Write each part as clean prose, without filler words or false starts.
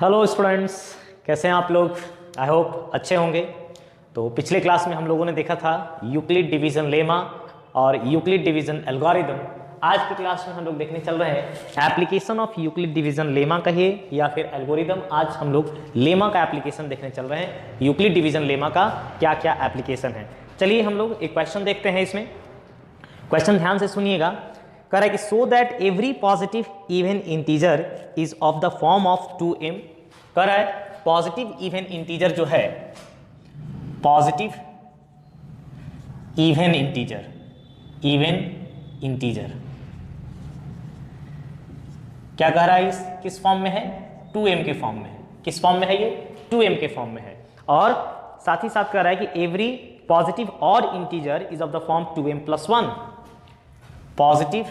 Hello students, कैसे हैं आप लोग? आई होप अच्छे होंगे। तो पिछले क्लास में हम लोगों ने देखा था यूक्लिड डिवीजन लेमा और यूक्लिड डिवीजन एल्गोरिदम। आज की क्लास में हम लोग देखने चल रहे हैं application of Euclid division lemma कहिए या फिर एल्गोरिदम। आज हम लोग लेमा का एप्लीकेशन देखने चल रहे हैं। यूक्लिड डिवीजन लेमा का क्या क्या एप्लीकेशन है, चलिए हम लोग एक क्वेश्चन देखते हैं। इसमें क्वेश्चन ध्यान से सुनिएगा। कह रहा है कि so that every positive even integer is of the form of 2m। कह रहा है पॉजिटिव इवन इंटीजर जो है, positive even integer, even integer क्या कह रहा है, इस किस फॉर्म में है? 2m के फॉर्म में है। किस फॉर्म में है ये? 2m के फॉर्म में है। और साथ ही साथ कह रहा है कि एवरी पॉजिटिव और integer is of the form 2m + 1। Positive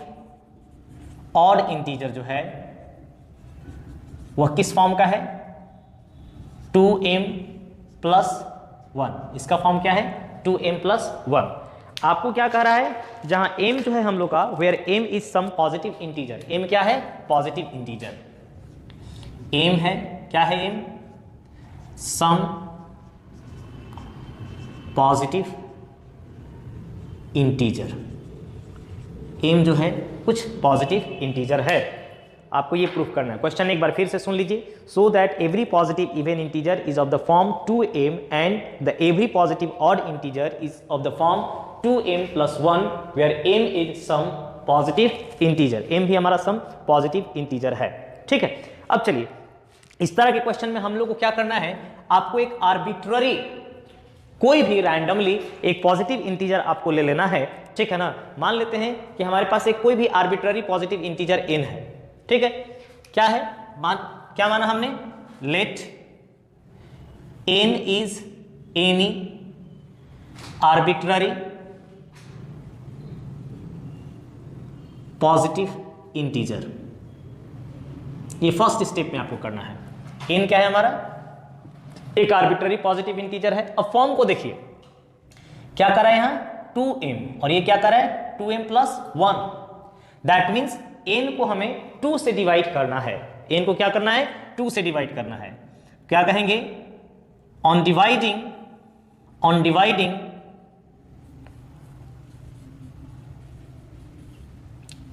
और इंटीजर जो है वह किस फॉर्म का है? 2m + 1। इसका फॉर्म क्या है? 2m + 1। आपको क्या कह रहा है, जहां m जो है हम लोग का, where m is some positive integer. m क्या है? Positive integer. m है, क्या है m? Some positive integer. m जो है कुछ पॉजिटिव इंटीजर है। आपको ये प्रूफ करना है। क्वेश्चन एक बार फिर से सुन लीजिए। So that every positive even integer is of the form 2m and the every positive odd integer is of the form 2m + 1 where m is some positive integer. m भी हमारा सम positive integer है। ठीक है, अब चलिए इस तरह के क्वेश्चन में हम लोग को क्या करना है, आपको एक आर्बिट्ररी कोई भी रैंडमली एक पॉजिटिव इंटीजर आपको ले लेना है। ठीक है ना। मान लेते हैं कि हमारे पास एक कोई भी आर्बिट्ररी पॉजिटिव इंटीजर n है। ठीक है, क्या है? क्या माना हमने? Let n is any arbitrary positive integer. ये फर्स्ट स्टेप में आपको करना है। n क्या है हमारा? एक आर्बिट्ररी पॉजिटिव इंटीजर है। अब फॉर्म को देखिए, क्या कर रहा है यहां? 2m, और ये क्या कर रहा है? 2m + 1। दैट मीन्स n को हमें 2 से डिवाइड करना है। n को क्या करना है? 2 से डिवाइड करना है। क्या कहेंगे? On dividing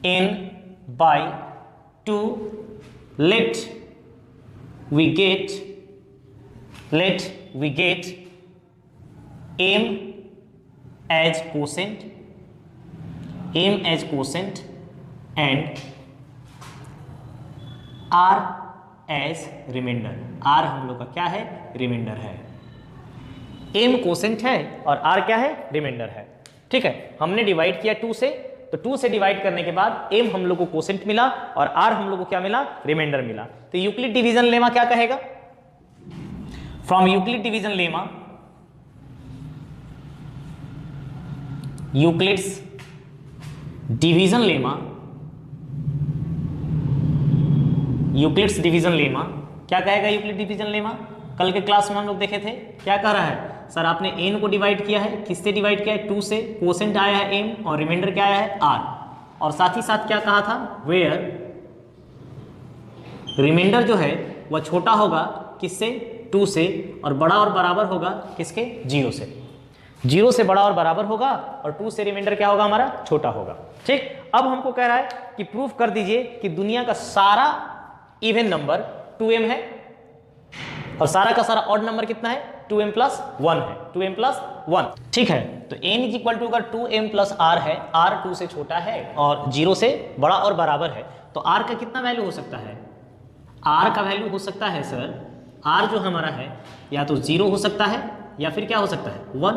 n by 2 let we get m as quotient and r as remainder। r हम लोग का क्या है? रिमाइंडर है। m क्वोशेंट है और r क्या है? रिमाइंडर है। ठीक है, हमने डिवाइड किया 2 से, तो 2 से डिवाइड करने के बाद m हम लोग को क्वोशेंट मिला और r हम लोग को क्या मिला? रिमाइंडर मिला। तो यूक्लिड डिवीजन लेमा क्या कहेगा? From Euclid division lemma, Euclid's division lemma, Euclid's division lemma क्या कहेगा? यूक्लिड डिवीजन लेमा कल के क्लास में हम लोग देखे थे। क्या कह रहा है सर? आपने n को डिवाइड किया है, किससे डिवाइड किया है? 2 से। क्वोशेंट आया है m और रिमाइंडर क्या आया है? r। और साथ ही साथ क्या कहा था? वेयर रिमाइंडर जो है वह छोटा होगा किससे? 2 से, और बड़ा और बराबर होगा किसके? 0 से। 0 से बड़ा और बराबर होगा और 2 से रिमाइंडर क्या होगा हमारा? छोटा होगा। ठीक, अब हमको कह रहा है कि प्रूफ कर दीजिए कि दुनिया का सारा इवन नंबर 2m है और सारा का सारा ऑड नंबर कितना है? 2m + 1 है। 2m + 1। ठीक है, तो n = अगर 2m + r है, r 2 से छोटा है और 0 से बड़ा और बराबर है, तो r का कितना वैल्यू हो सकता है? r का वैल्यू हो सकता है सर, r जो हमारा है या तो 0 हो सकता है या फिर क्या हो सकता है? 1।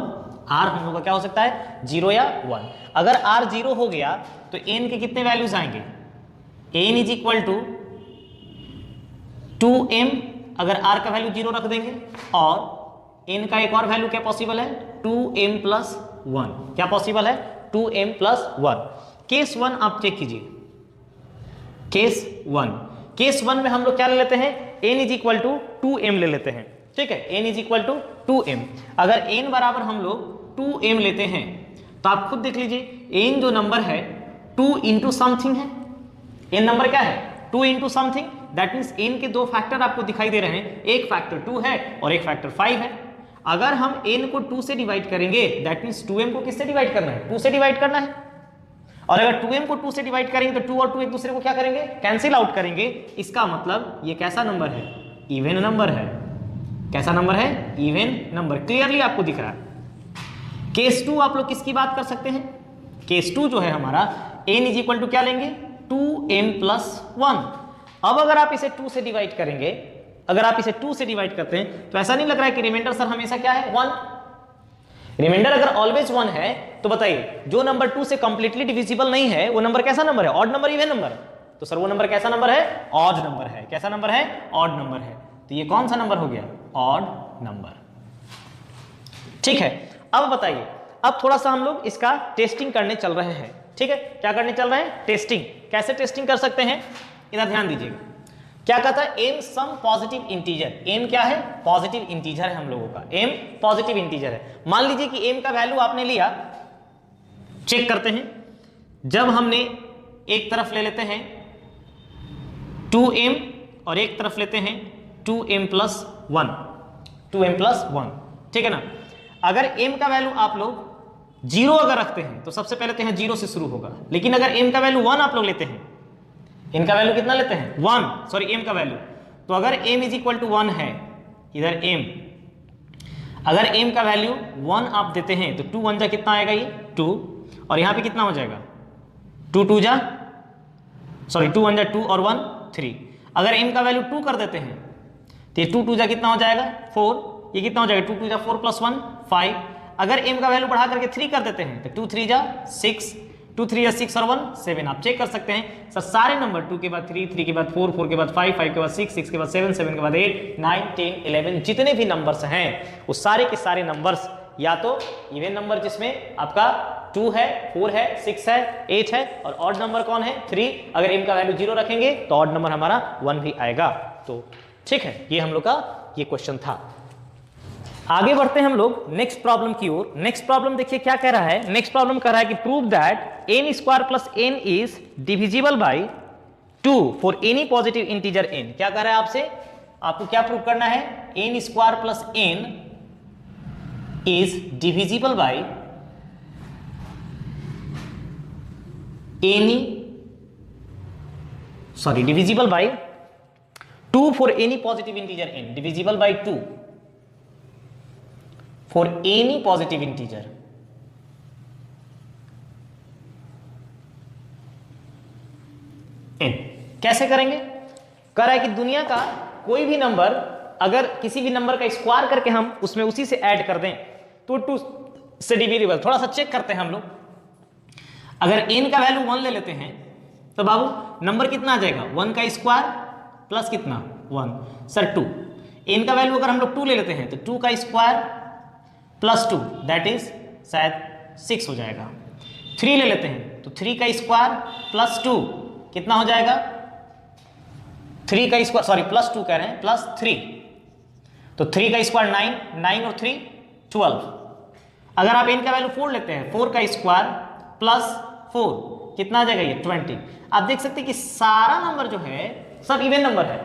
r हम लोग का क्या हो सकता है? 0 या 1। अगर r 0 हो गया तो n के कितने वैल्यूज आएंगे? n = 2m, अगर r का वैल्यू 0 रख देंगे, और n का एक और वैल्यू क्या पॉसिबल है? 2m + 1। क्या पॉसिबल है? 2m + 1। केस 1 आप चेक कीजिए। केस 1 में हम लोग क्या ले लेते हैं? n = 2m ले लेते हैं। ठीक है, n = 2m। अगर n बराबर हम लोग 2m लेते हैं तो आप खुद देख लीजिए n जो नंबर है 2 × समथिंग है। n नंबर क्या है? 2 × समथिंग। दैट मीन्स n के दो फैक्टर आपको दिखाई दे रहे हैं, एक फैक्टर 2 है और एक फैक्टर 5 है। अगर हम n को 2 से डिवाइड करेंगे दैट मीन्स 2m को किससे डिवाइड करना है, 2 से डिवाइड करना है। और अगर 2m को 2 से डिवाइड करेंगे तो 2 और 2 एक दूसरे को क्या करेंगे, कैंसिल आउट करेंगे। इसका मतलब ये कैसा नंबर है, इवन नंबर है। कैसा नंबर है, इवन नंबर, क्लियरली आपको दिख रहा है। केस 2 आप लोग किसकी बात कर सकते हैं, केस 2 जो है हमारा n इज इक्वल टू क्या लेंगे, 2m प्लस 1। अब अगर आप इसे 2 से डिवाइड करेंगे, अगर आप इसे 2 से डिवाइड करते हैं तो ऐसा नहीं लग रहा है कि रिमाइंडर सर हमेशा क्या है, 1। रिमाइंडर अगर ऑलवेज 1 है तो बताइए जो नंबर 2 से कंप्लीटली डिविजिबल नहीं है वो नंबर कैसा नंबर है, ऑड नंबर, इवन नंबर। तो सर वो नंबर कैसा नंबर है, ऑड नंबर है। कैसा नंबर है, ऑड नंबर है। तो ये कौन सा नंबर हो गया, ऑड नंबर। ठीक है, अब बताइए, अब थोड़ा सा हम लोग इसका टेस्टिंग करने चल रहे हैं। ठीक है, क्या करने चल रहे हैं, टेस्टिंग। कैसे टेस्टिंग कर सकते हैं, इधर ध्यान दीजिएगा। क्या कहता है, m some positive integer. m क्या है, पॉजिटिव इंटीजर है हम लोगों का, m पॉजिटिव इंटीजर है। मान लीजिए कि m का वैल्यू आपने लिया, चेक करते हैं। जब हमने एक तरफ ले लेते हैं 2m और एक तरफ लेते हैं 2m प्लस 1, 2m प्लस 1, ठीक है ना। अगर m का वैल्यू आप लोग 0 अगर रखते हैं तो सबसे पहले तो यहाँ 0 से शुरू होगा, लेकिन अगर m का वैल्यू 1 आप लोग लेते हैं, इनका वैल्यू कितना लेते हैं, 1, सॉरी m का वैल्यू, तो अगर m इज इक्वल टू 1 है, इधर m, अगर m का वैल्यू 1 आप देते हैं तो 2 1 जा कितना आएगा, ये 2, और यहाँ पे कितना हो जाएगा, 2 2 जा, सॉरी 2 1 जा 2 और 1 3। अगर m का वैल्यू 2 कर देते हैं तो ये 2 2 जा कितना हो जाएगा, 4, ये कितना हो जाएगा, 2 2 जा 4 प्लस 1 5। अगर m का वैल्यू बढ़ा करके 3 कर देते हैं तो 2 3 जा 6, 2 3 या 6 और 1 7। आप चेक कर सकते हैं सर सारे नंबर 2 के बाद 3, 3 के बाद 4, 4 के बाद 5, 5 के बाद 6, 6 के बाद 7, 7 के बाद 8, 9, 10, 11 जितने भी नंबर्स हैं वो सारे के सारे नंबर्स या तो इवन नंबर जिसमें आपका 2 है, 4 है, 6 है, 8 है, और ऑड नंबर कौन है, 3। अगर m का वैल्यू 0 रखेंगे तो ऑड नंबर हमारा 1 भी आएगा। तो ठीक है, ये हम लोग का ये क्वेश्चन था। आगे बढ़ते हैं हम लोग नेक्स्ट प्रॉब्लम की ओर। नेक्स्ट प्रॉब्लम देखिए क्या कह रहा है। नेक्स्ट प्रॉब्लम कह रहा है कि prove that n square plus n is divisible by 2 for any positive integer n। क्या कह रहा है आपसे, आपको क्या प्रूव करना है, n square plus n is divisible by any, sorry divisible by 2 for any positive integer n, divisible by 2 for any positive integer n। कैसे करेंगे, कह रहा है कि दुनिया का कोई भी नंबर अगर किसी भी नंबर का स्क्वायर करके हम उसमें उसी से ऐड कर दें तो 2 से डिविजिबल। थोड़ा सा चेक करते हैं हम लोग। अगर n का वैल्यू 1 ले लेते हैं तो बाबू नंबर कितना आ जाएगा, 1 का स्क्वायर प्लस कितना 1, सर 2। n का वैल्यू अगर हम लोग 2 ले लेते हैं तो 2 का स्क्वायर प्लस 2 दैट इज शायद 6 हो जाएगा। 3 ले लेते हैं तो 3 का स्क्वायर प्लस 2 कितना हो जाएगा, 3 का स्क्वायर, सॉरी प्लस 2 कह रहे हैं, प्लस 3, तो 3 का स्क्वायर 9, 9 और 3 12। अगर आप n का वैल्यू 4 लेते हैं, 4 का स्क्वायर प्लस 4 कितना आ जाएगा, ये 20। आप देख सकते हैं कि सारा नंबर जो है सब इवन नंबर है।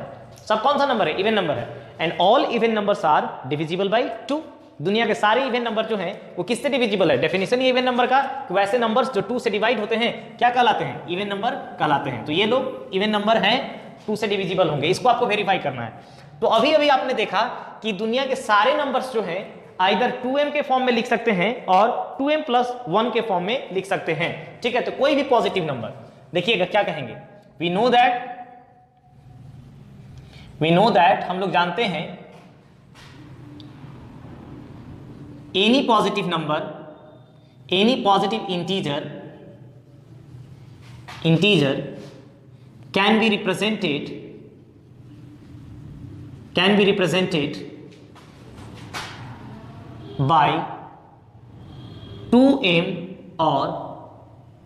सब कौन सा नंबर है, इवन नंबर है। And all even numbers are divisible by 2। दुनिया के सारे इवन नंबर जो हैं वो किससे डिविजिबल है, डेफिनेशन ही इवन नंबर का, तो वैसे नंबर्स जो 2 से डिवाइड होते हैं क्या कहलाते हैं, इवन नंबर कहलाते हैं। तो ये लोग इवन नंबर हैं, 2 से डिविजिबल होंगे, इसको आपको वेरीफाई करना है। तो अभी अभी आपने देखा कि दुनिया के सारे नंबर्स जो हैं आइदर 2m के फॉर्म में लिख सकते हैं और 2m प्लस 1 के फॉर्म में लिख सकते हैं। ठीक है, तो कोई भी पॉजिटिव नंबर देखिएगा क्या कहेंगे, वी नो दैट हम लोग जानते हैं any positive number, any positive integer can be represented by 2m or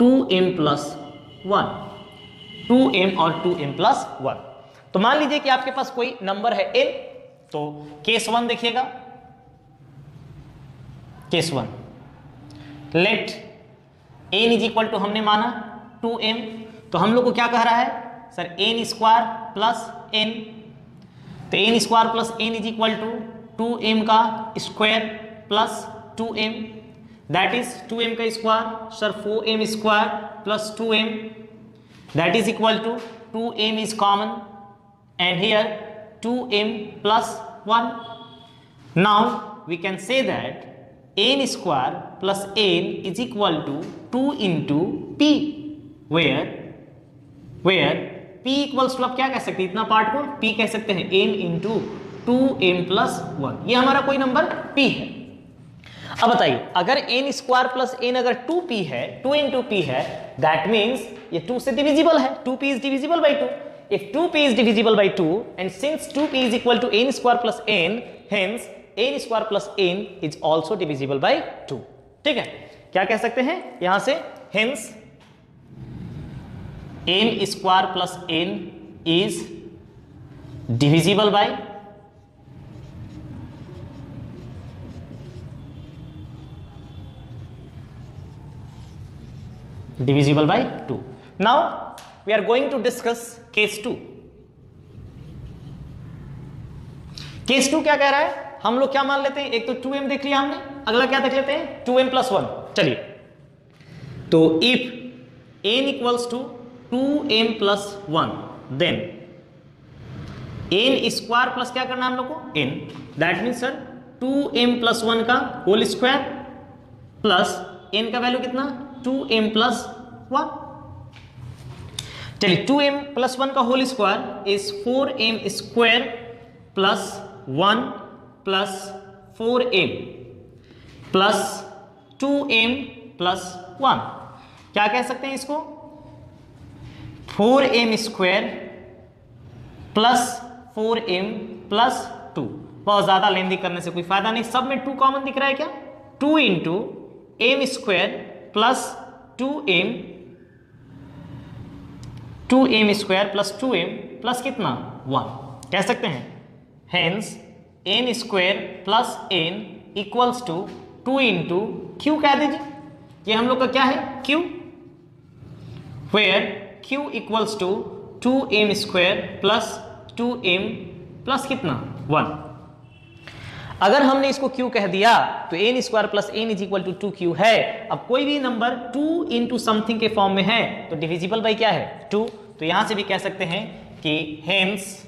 2m plus 1, 2m और 2m plus 1। तो मान लीजिए कि आपके पास कोई नंबर है n, तो केस 1 देखिएगा, case 1 let n is equal to हमने माना 2m, तो हम लोग को क्या कह रहा है, sir n square plus n, तो n square plus n is equal to 2m का square plus 2m, that is 2m का square sir 4m square plus 2m, that is equal to 2m is common and here 2m plus 1. Now we can say that n square plus n is equal to 2 into p, where p equals to, आप क्या कह सकते हैं इतना part को p कह सकते हैं n into 2m plus 1. ये हमारा कोई नंबर p है. अब बताइए अगर n स्क्वायर प्लस n अगर 2p है, 2 into p है, दैट मीन्स ये 2 से डिविजिबल है. 2p is divisible by 2. If 2p is divisible by 2 and since 2p is equal to n square plus n, hence n square plus n is also divisible by 2. ठीक है, क्या कह सकते हैं यहां से, hence n square plus n is divisible by divisible by 2. Now we are going to discuss case 2. Case 2 क्या कह रहा है, हम लोग क्या मान लेते हैं, एक तो 2m देख लिया हमने, अगला क्या देख लेते हैं 2m plus 1. चलिए, तो if n equals to 2m plus 1 then n square plus क्या करना है हम लोग को n, that means sir 2m plus 1 का होल स्क्वायर प्लस n का वैल्यू कितना 2m plus 1. चलिए 2m plus 1 का whole square is 4m square plus 1 plus 4m plus 2m plus 1. क्या कह सकते हैं इसको, 4m square plus 4m plus 2. बहुत ज्यादा लेंदी करने से कोई फायदा नहीं, सब में 2 कॉमन दिख रहा है क्या, 2 into m square plus 2m square plus 2m plus कितना 1 कह सकते हैं. Hence n square plus n equals to 2 into q कह दीजिए, ये हम लोग का क्या है q, where q equals to 2m square plus 2m plus कितना 1. अगर हमने इसको q कह दिया तो n square plus n is equal to 2q है. अब कोई भी नंबर 2 इंटू समथिंग के फॉर्म में है तो डिविजिबल बाई क्या है 2, तो यहां से भी कह सकते हैं कि hence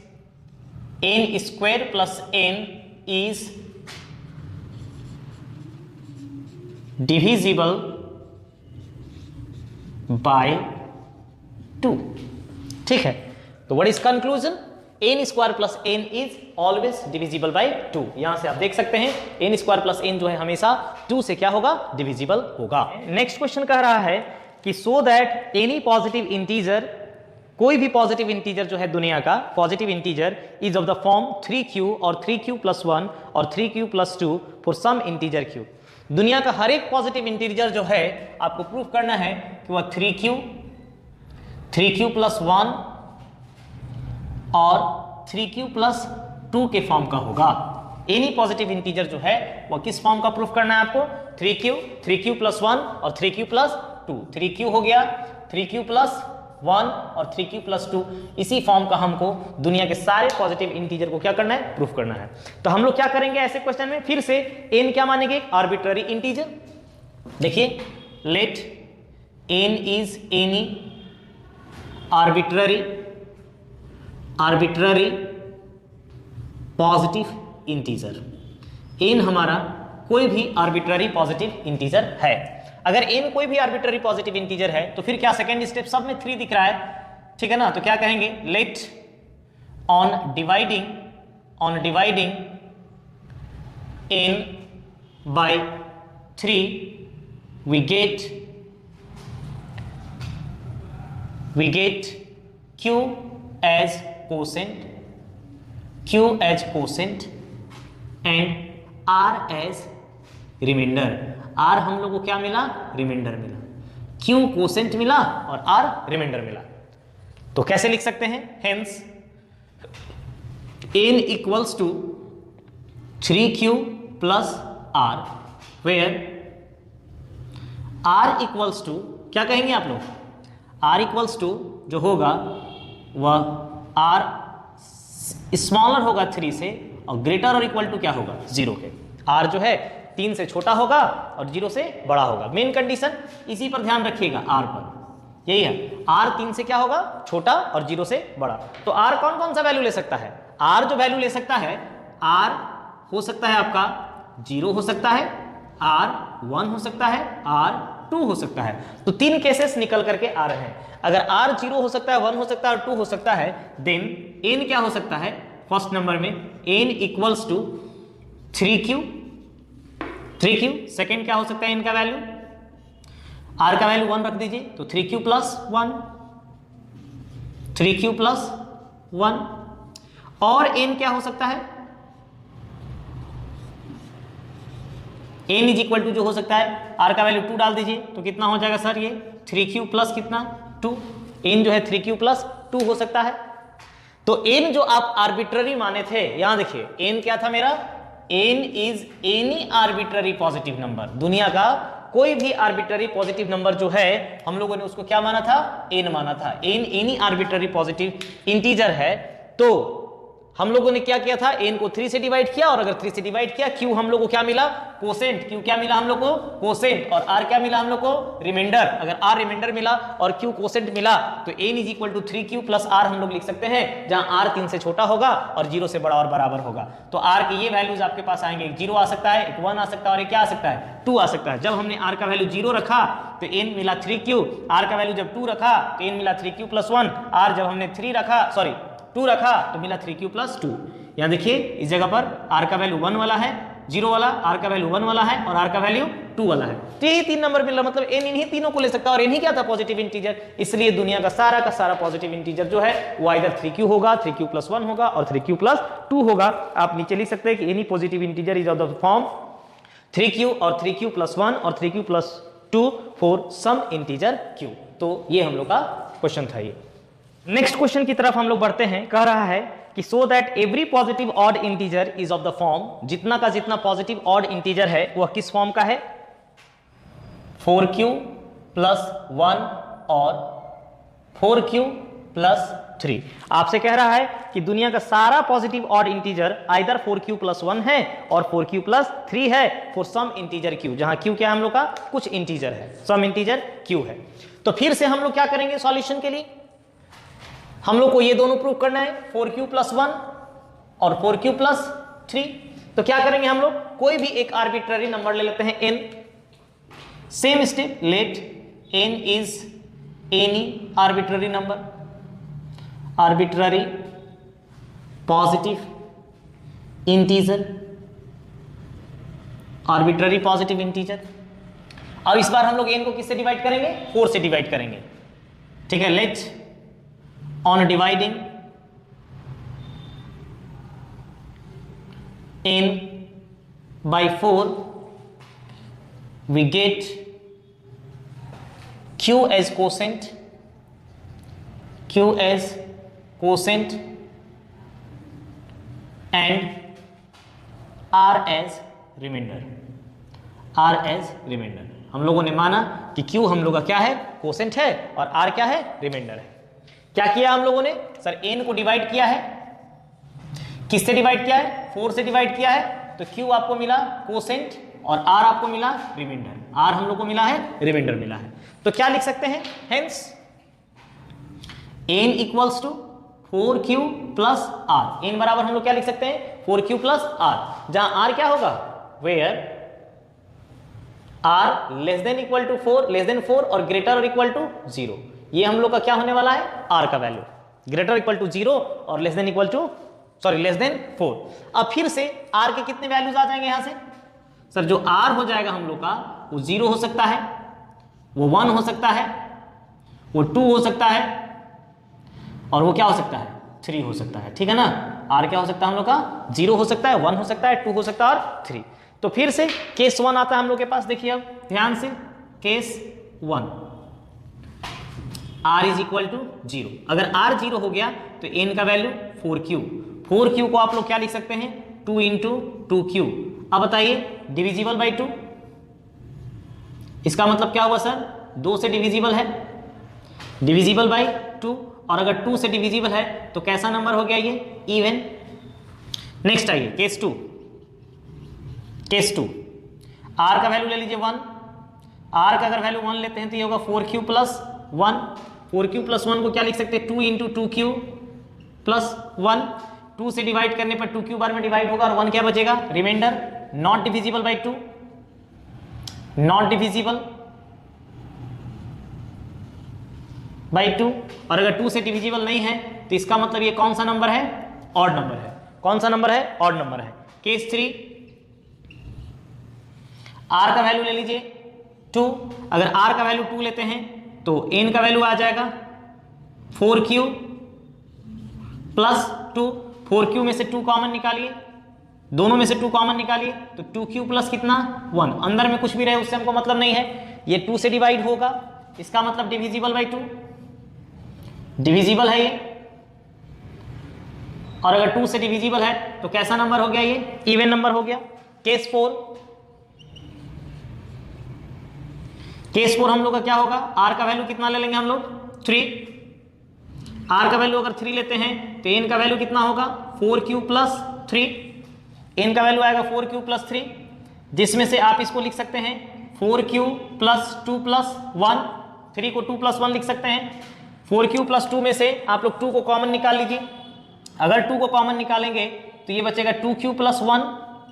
n square plus n is divisible by 2. ठीक है, तो what is conclusion, n square plus n is always divisible by 2. यहां से आप देख सकते हैं n स्क्वायर प्लस n जो है हमेशा 2 से क्या होगा डिविजिबल होगा. नेक्स्ट क्वेश्चन कह रहा है कि so that any positive integer, कोई भी पॉजिटिव इंटीजर जो है दुनिया का positive integer is of the form 3q और 3q plus 1 और 3q plus 2 for some integer q. दुनिया का हर एक पॉजिटिव इंटीजर जो है आपको प्रूफ करना है कि वह 3q plus 1 और 3q plus 2 के फॉर्म का होगा. एनी पॉजिटिव इंटीजर जो है वह किस फॉर्म का प्रूफ करना है आपको, 3q plus 1 और 3q plus 2. 3q हो गया, 3q plus 1 और 3q plus 2, इसी फॉर्म का हमको दुनिया के सारे पॉजिटिव इंटीजर को क्या करना है प्रूफ करना है. तो हम लोग क्या करेंगे ऐसे क्वेश्चन में, फिर से n क्या मानेंगे आर्बिट्ररी इंटीजर. देखिए let n is any arbitrary positive integer. n हमारा कोई भी आर्बिट्ररी पॉजिटिव इंटीजर है. अगर n कोई भी आर्बिट्ररी पॉजिटिव इंटीजर है तो फिर क्या सेकेंड स्टेप सब में 3 दिख रहा है, ठीक है ना, तो क्या कहेंगे let on dividing n by 3 we get q as quotient and r as remainder. r हम लोग को क्या मिला रिमाइंडर मिला, q कोसेंट मिला और r रिमाइंडर मिला. तो कैसे लिख सकते हैं, hence n equals to 3q plus r, where r equals to क्या कहेंगे आप लोग, r इक्वल्स टू जो होगा वह आर स्मॉलर होगा 3 से और ग्रेटर और इक्वल टू क्या होगा 0 के। आर जो है 3 से छोटा होगा और 0 से बड़ा होगा। मेन कंडीशन इसी पर ध्यान रखिएगा, आर पर यही है, आर 3 से क्या होगा छोटा और 0 से बड़ा। तो आर कौन कौन सा वैल्यू ले सकता है? आर जो वैल्यू ले सकता है, आर हो सकता है आपका 0 हो सकता है, आर 1 हो सकता है, आर 2 हो सकता है। तो 3 केसेस निकल करके आ रहे हैं। अगर आर 0 हो सकता है, 1 हो सकता है और 2 हो सकता है, देन एन क्या हो सकता है? फर्स्ट नंबर में n equals to 3q। Second क्या हो सकता है? एन का वैल्यू, आर का वैल्यू 1 रख दीजिए तो 3q प्लस 1, 3q प्लस 1। और एन क्या हो सकता है? एन इज इक्वल टू जो हो सकता है, आर का वैल्यू 2 डाल दीजिए तो कितना हो जाएगा सर? ये 3q प्लस कितना 2। एन जो है 3q प्लस 2 हो सकता है। तो एन जो आप आर्बिट्ररी माने थे, यहां देखिए एन क्या था मेरा? N is any arbitrary positive number. दुनिया का कोई भी आर्बिट्ररी पॉजिटिव नंबर जो है, हम लोगों ने उसको क्या माना था? एन माना था। An any arbitrary positive integer है। तो हम लोगों ने क्या किया था? एन को 3 से डिवाइड किया और अगर 3 से डिवाइड किया, क्यू हम लोग को क्या मिला? कोसेंट। क्यू क्या मिला हम लोग को? कोसेंट। और आर क्या मिला हम लोग को? रिमाइंडर। अगर आर रिमाइंडर मिला और क्यू कोसेंट मिला तो n is equal to 3q plus r हम लोग लिख सकते हैं, जहां आर 3 से छोटा होगा और 0 से बड़ा और बराबर होगा। तो आर के ये वैल्यूज आपके पास आएंगे, 0 आ सकता है, 1 आ सकता है और क्या आ सकता है? 2 आ सकता है। जब हमने आर का वैल्यू 0 रखा तो एन मिला 3q, आर का वैल्यू जब 2 रखा तो एन मिला 3q प्लस 1, आर जब हमने 2 रखा तो मिला 3q प्लस 2। यहां देखिए इस जगह पर आर का वैल्यू 1 वाला है, 0 वाला, आर का वैल्यू 1 वाला है और आर का वैल्यू 2 वाला है। तो यही 3 नंबर मिल रहा, मतलब एन इन्हीं तीनों को ले सकता है और इन्हीं क्या था? Positive integer. इसलिए दुनिया का सारा पॉजिटिव इंटीजर जो है वो आइदर 3q होगा, 3q प्लस 1 होगा और 3q प्लस 2 होगा। आप नीचे लिख सकते हैं कि any positive integer is of the form 3q और 3q प्लस 1 और 3q plus 2 for some integer q। तो ये हम लोग का क्वेश्चन था। ये नेक्स्ट क्वेश्चन की तरफ हम लोग बढ़ते हैं। कह रहा है कि so that every positive odd integer is of the form, जितना का जितना पॉजिटिव ऑड इंटीजर है वह किस फॉर्म का है? 4q प्लस 1 और 4q प्लस 3। आपसे कह रहा है कि दुनिया का सारा positive odd integer either 4q plus 1 है और 4q प्लस 3 है फॉर सम इंटीजर q, जहां q क्या है हम लोग का? कुछ इंटीजर है, सम इंटीजर q है। तो फिर से हम लोग क्या करेंगे सॉल्यूशन के लिए? हम लोग को ये दोनों प्रूव करना है, 4q प्लस 1 और 4q प्लस 3। तो क्या करेंगे हम लोग? कोई भी एक आर्बिट्ररी नंबर ले लेते हैं n। Same step, let n is any arbitrary number, arbitrary positive integer, arbitrary positive integer. अब इस बार हम लोग n को किससे डिवाइड करेंगे? 4 से डिवाइड करेंगे। ठीक है, late on dividing n by 4 we get q as quotient, q as quotient and r as remainder, r as remainder। हम लोगों ने माना कि q हम लोग का क्या है? क्वोशेंट है और r क्या है? रिमाइंडर है। क्या किया हम लोगों ने? सर n को डिवाइड किया है, किससे डिवाइड किया है? 4 से डिवाइड किया है। तो q आपको मिला क्वोशेंट और r आपको मिला रिमाइंडर, r हम लोग को मिला है रिमाइंडर मिला है। तो क्या लिख सकते हैं? Hence n equals to 4q plus r। n बराबर हम लोग क्या लिख सकते हैं? 4q प्लस r, जहां r क्या होगा? Where r less than equal to 4, less than 4 और ग्रेटर और इक्वल टू 0। ये हम लोग का क्या होने वाला है? r का वैल्यू ग्रेटर इक्वल टू 0 और less than equal to less than 4। अब फिर से r के कितने वैल्यूज आ जाएंगे यहां से? सर जो r हो जाएगा हम लोग का वो 0 हो सकता है, वो 1 हो सकता है, वो 2 हो सकता है और वो क्या हो सकता है? 3 हो सकता है। ठीक है ना? r क्या हो सकता है हम लोग का? 0 हो सकता है, 1 हो सकता है, 2 हो सकता है और 3। तो फिर से केस 1 आता है हम लोग के पास। देखिए अब ध्यान से, case 1 r is equal to 0। अगर r 0 हो गया तो n का वैल्यू 4q को आप लोग क्या लिख सकते हैं? 2 इंटू 2q। अब बताइए डिविजिबल बाई 2, इसका मतलब क्या हुआ सर? 2 से डिविजिबल है, डिविजिबल बाई 2 और अगर 2 से डिविजिबल है तो कैसा नंबर हो गया ये? इवन। नेक्स्ट आइए केस 2। केस 2 आर का वैल्यू ले लीजिए 1। आर का अगर वैल्यू 1 लेते हैं तो ये होगा 4q प्लस 1। 4q प्लस 1 को क्या लिख सकते हैं? 2 इंटू 2q प्लस 1। 2 से डिवाइड करने पर 2q बार में डिवाइड होगा और 1 क्या बचेगा? Remainder. Not divisible by 2, not divisible by 2। और अगर 2 से डिविजिबल नहीं है तो इसका मतलब ये कौन सा नंबर है? ऑड नंबर है। कौन सा नंबर है? ऑड नंबर है। केस 3 आर का वैल्यू ले लीजिए 2। अगर आर का वैल्यू 2 लेते हैं तो एन का वैल्यू आ जाएगा 4q प्लस 2। 4q में से 2 कॉमन निकालिए, दोनों में से 2 कॉमन निकालिए तो 2q प्लस कितना? 1। अंदर में कुछ भी रहे उससे हमको मतलब नहीं है। ये 2 से डिवाइड होगा, इसका मतलब डिविजिबल बाई 2, डिविजिबल है ये। और अगर 2 से डिविजिबल है तो कैसा नंबर हो गया? ये इवन नंबर हो गया। केस 4। केस 4 हम लोग का क्या होगा? आर का वैल्यू कितना ले लेंगे हम लोग? 3। आर का वैल्यू अगर 3 लेते हैं तो एन का वैल्यू कितना होगा? 4q plus 3। एन का वैल्यू आएगा 4q प्लस 3, जिसमें से आप इसको लिख सकते हैं 4q प्लस 2 प्लस 1। 3 को 2 प्लस 1 लिख सकते हैं। 4q प्लस 2 में से आप लोग 2 को कॉमन निकाल लीजिए। अगर 2 को कॉमन निकालेंगे तो ये बचेगा 2q प्लस 1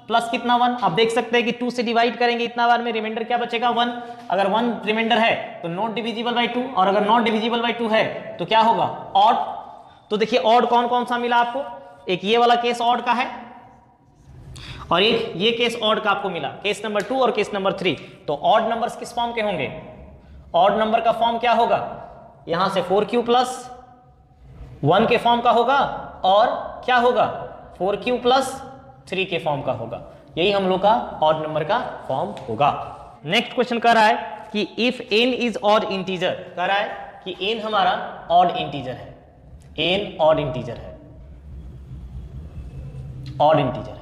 प्लस कितना? 1। आप देख सकते हैं कि 2 से डिवाइड करेंगे इतना बार में रिमाइंडर क्या बचेगा? 1। अगर 1 रिमाइंडर है तो नॉट डिविजिबल बाई 2, और अगर नॉट डिविजिबल बाई 2 है तो क्या होगा? ऑड। तो देखिए ऑड कौन कौन सा मिला आपको? एक ये वाला केस ऑड का है और एक ये केस ऑड का आपको मिला, केस नंबर 2 और केस नंबर 3। तो ऑड नंबर्स किस फॉर्म के होंगे? ऑड नंबर का फॉर्म क्या होगा? यहां से 4q प्लस 1 के फॉर्म का होगा और क्या होगा? 4q प्लस 3 के फॉर्म का होगा। यही हम लोग का ऑड नंबर का फॉर्म होगा। नेक्स्ट क्वेश्चन कह रहा है कि if n is odd integer, कह रहा है कि n हमारा ऑड इंटीजर है, n ऑड इंटीजर है, ऑड इंटीजर है।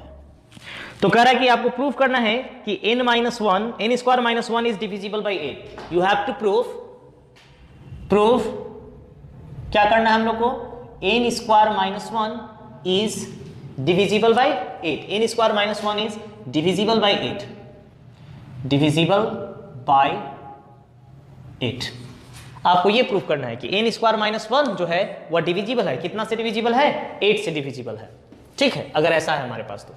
तो कह रहा है कि आपको प्रूफ करना है कि n minus 1, n square minus 1 is divisible by 8। You have to proof क्या करना है हम लोग को? n square minus 1 is divisible by 8। n square minus 1 is divisible by 8, डिविजिबल बाई 8। आपको ये प्रूफ करना है कि n स्क्वायर माइनस 1 जो है वह डिविजिबल है। कितना से डिविजिबल है? 8 से डिविजिबल है। ठीक है, अगर ऐसा है हमारे पास तो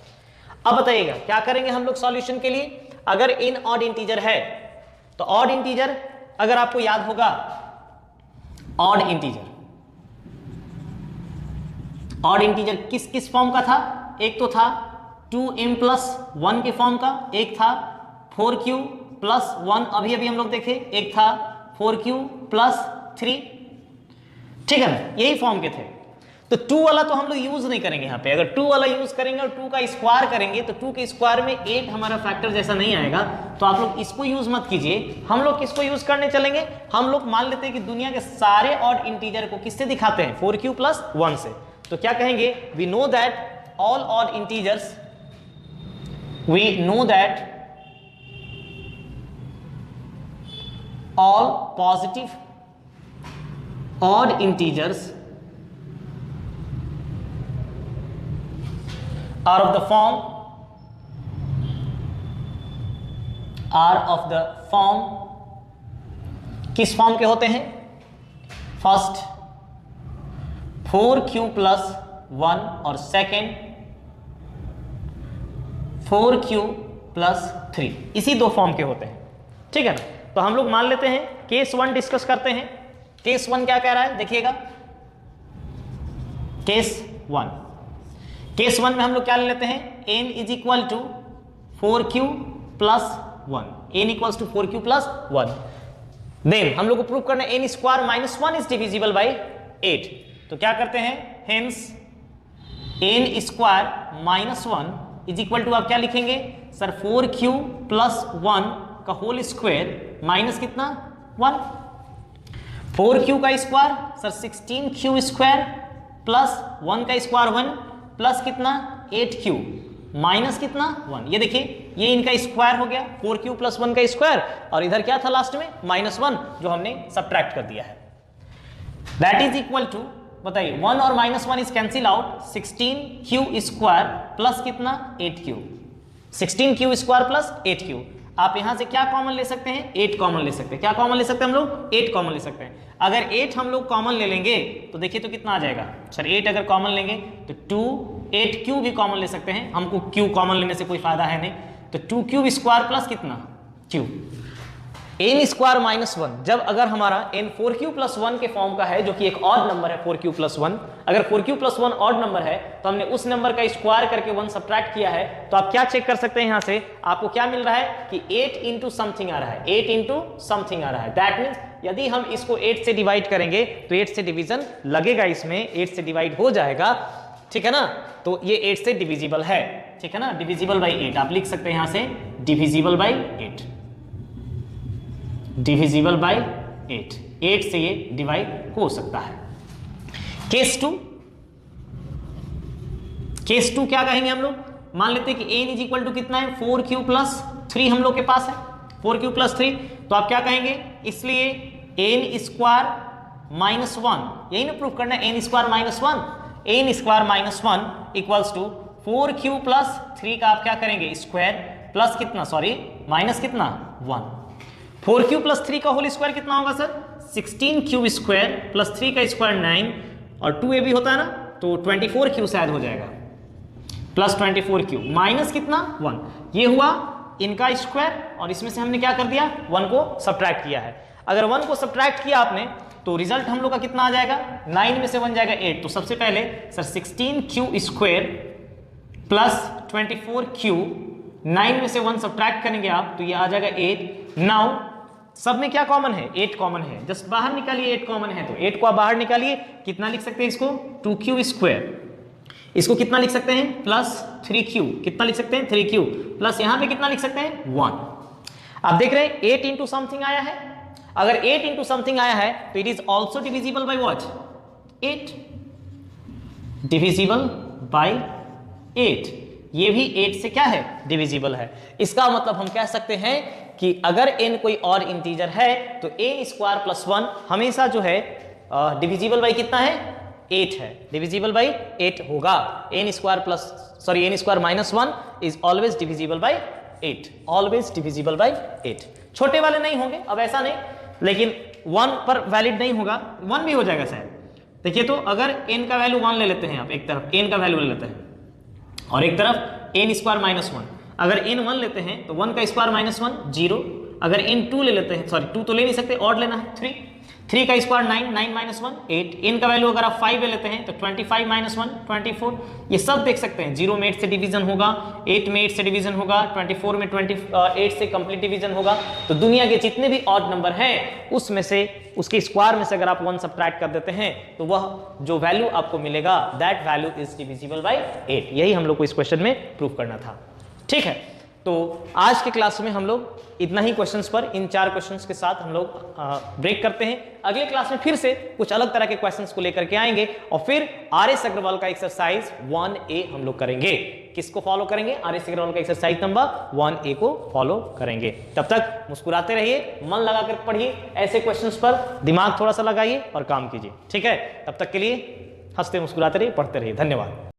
अब बताइएगा क्या करेंगे हम लोग सॉल्यूशन के लिए? अगर n ऑड इंटीजर है तो ऑड इंटीजर अगर आपको याद होगा, ऑड इंटीजर, ऑड इंटीजर किस किस फॉर्म का था? एक तो था 2m प्लस 1 के फॉर्म का, एक था 4q प्लस 1 अभी अभी हम लोग देखे, एक था 4q प्लस 3। ठीक है ना, यही फॉर्म के थे। तो 2 वाला तो हम लोग यूज नहीं करेंगे यहाँ पे। अगर 2 वाला यूज करेंगे और 2 का स्क्वायर करेंगे तो 2 के स्क्वायर में 8 हमारा फैक्टर जैसा नहीं आएगा, तो आप लोग इसको यूज मत कीजिए। हम लोग किसको यूज करने चलेंगे? हम लोग मान लेते हैं कि दुनिया के सारे ऑड इंटीजर को किससे दिखाते हैं? 4q प्लस 1 से। तो क्या कहेंगे? We know that all odd integers, we know that all positive odd integers are of the form किस फॉर्म के होते हैं? फर्स्ट 4q प्लस 1 और सेकेंड 4q प्लस 3, इसी 2 फॉर्म के होते हैं। ठीक है ना, तो हम लोग मान लेते हैं केस 1 डिस्कस करते हैं। केस 1 क्या कह रहा है देखिएगा। केस 1 में हम लोग क्या ले लेते हैं? n is equal to 4q plus 1, n equals to 4q plus 1। Then हम लोग को प्रूव करना है n square minus 1 is divisible by 8। तो क्या करते हैं? Hence n square minus 1 is equal to, आप क्या लिखेंगे सर? 4q प्लस 1 का होल स्क्वायर माइनस कितना? 1। 4q का square sir 16q square plus 1 का स्क्वायर 1 प्लस कितना? 8q माइनस कितना? 1। ये देखिए ये इनका स्क्वायर हो गया, 4q प्लस 1 का स्क्वायर, और इधर क्या था लास्ट में? -1 जो हमने सब्ट्रैक्ट कर दिया है। दैट इज इक्वल टू, बताइए 1 और -1 is cancel out, 16q square plus कितना 8q, 16q square plus 8q। आप यहां से क्या कॉमन ले सकते हैं, 8 कॉमन ले सकते हैं। क्या कॉमन ले सकते हैं हम लोग, 8 कॉमन ले सकते हैं। अगर 8 हम लोग कॉमन ले लेंगे तो देखिए तो कितना आ जाएगा सर, 8 अगर कॉमन लेंगे तो 2, 8q भी कॉमन ले सकते हैं, हमको q कॉमन लेने से कोई फायदा है नहीं, तो 2q स्क्वायर प्लस कितना q, n स्क्वायर माइनस 1। जब अगर हमारा n 4q प्लस 1 के फॉर्म का है, जो कि एक ऑड नंबर है 4q प्लस 1, अगर 4q प्लस 1 ऑड नंबर है तो हमने उस नंबर का स्क्वायर करके 1 सब्ट्रैक्ट किया है, तो आप क्या चेक कर सकते हैं यहां से, आपको क्या मिल रहा है कि 8 इंटू समथिंग आ रहा है, 8 इंटू समथिंग आ रहा है। दैट मीन्स यदि हम इसको 8 से डिवाइड करेंगे तो 8 से डिवीजन लगेगा, इसमें 8 से डिवाइड हो जाएगा, ठीक है ना, तो ये 8 से डिविजिबल है, ठीक है ना, डिविजिबल बाई 8 आप लिख सकते हैं यहां से, डिविजिबल बाई 8, डिविजिबल बाई 8, 8 से ये डिवाइड हो सकता है। केस टू, केस टू क्या कहेंगे हम लोग, मान लेते हैं कि n इज इक्वल टू कितना है 4q प्लस 3 हम लोग के पास है, 4q प्लस 3, तो आप क्या कहेंगे, इसलिए n स्क्वायर माइनस 1, यही ना प्रूफ करना है, n square minus 1, n square minus 1 equals to 4q plus 3 का आप क्या करेंगे स्क्वायर प्लस कितना, सॉरी माइनस कितना 1, 4q प्लस 3 का होल स्क्वायर कितना होगा सर, 16q स्क्वायर प्लस 3 का स्क्वायर 9 और 2a भी होता है ना, तो 24q शायद हो जाएगा, प्लस 24q माइनस कितना 1, ये हुआ इनका स्क्वायर और इसमें से हमने क्या कर दिया 1 को सब्ट्रैक्ट किया है। अगर 1 को सब्ट्रैक्ट किया आपने तो रिजल्ट हम लोग का कितना आ जाएगा, 9 में से 1 जाएगा 8, तो सबसे पहले sir 16q square plus 24q, 9 में से 1 सब्ट्रैक्ट करेंगे आप तो ये आ जाएगा 8। नाउ सब में क्या कॉमन है, 8 कॉमन है, जस्ट बाहर निकालिए 8 कॉमन है, तो 8 को आप बाहर निकालिए, कितना लिख सकते हैं इसको 2q स्क्वायर, इसको कितना लिख सकते हैं प्लस 3q, कितना लिख सकते हैं 3q प्लस यहां पे कितना लिख सकते हैं 1। आप देख रहे हैं 8 इंटू समथिंग आया है, अगर 8 इंटू समथिंग आया है तो it is also divisible by what 8, डिविजिबल बाई 8, ये भी 8 से क्या है डिविजिबल है। इसका मतलब हम कह सकते हैं कि अगर n कोई और इंटीजर है तो n स्क्वायर प्लस 1 हमेशा जो है डिविजिबल बाई कितना है 8 है, डिविजिबल बाई 8 होगा, n square plus sorry n square minus 1 is always divisible by 8, always divisible by 8। छोटे वाले नहीं होंगे, अब ऐसा नहीं, लेकिन 1 पर वैलिड नहीं होगा, 1 भी हो जाएगा शायद। देखिए तो अगर n का वैल्यू 1 ले लेते हैं, आप एक तरफ n का वैल्यू ले लेते हैं और एक तरफ n स्क्वायर माइनस 1, अगर n 1 लेते हैं तो 1 का स्क्वायर माइनस 1 0, अगर n 2 ले लेते हैं, सॉरी 2 तो ले नहीं सकते, ऑड लेना है 3, 3 का स्क्वायर 9, 9 माइनस 1 8, n का वैल्यू अगर आप 5 ले लेते हैं तो 25 माइनस 1 24, ये सब देख सकते हैं, 0 में 8 से डिवीजन होगा, 8 में 8 से डिवीजन होगा, 24 में 8 से कंप्लीट डिवीजन होगा। तो दुनिया के जितने भी ऑड नंबर हैं उसमें से उसके स्क्वायर में से अगर आप 1 सब्ट्रैक्ट कर देते हैं तो वह जो वैल्यू आपको मिलेगा that value is divisible by 8। यही हम लोग को इस क्वेश्चन में प्रूव करना था, ठीक है। तो आज के क्लास में हम लोग इतना ही क्वेश्चंस पर, इन 4 क्वेश्चंस के साथ हम लोग ब्रेक करते हैं। अगले क्लास में फिर से कुछ अलग तरह के क्वेश्चंस को लेकर के आएंगे और फिर आर.एस. अग्रवाल का एक्सरसाइज 1A हम लोग करेंगे। किसको फॉलो करेंगे, आर.एस. अग्रवाल का एक्सरसाइज नंबर 1A को फॉलो करेंगे। तब तक मुस्कुराते रहिए, मन लगाकर पढ़िए, ऐसे क्वेश्चंस पर दिमाग थोड़ा सा लगाइए और काम कीजिए, ठीक है। तब तक के लिए हंसते मुस्कुराते रहिए, पढ़ते रहिए, धन्यवाद।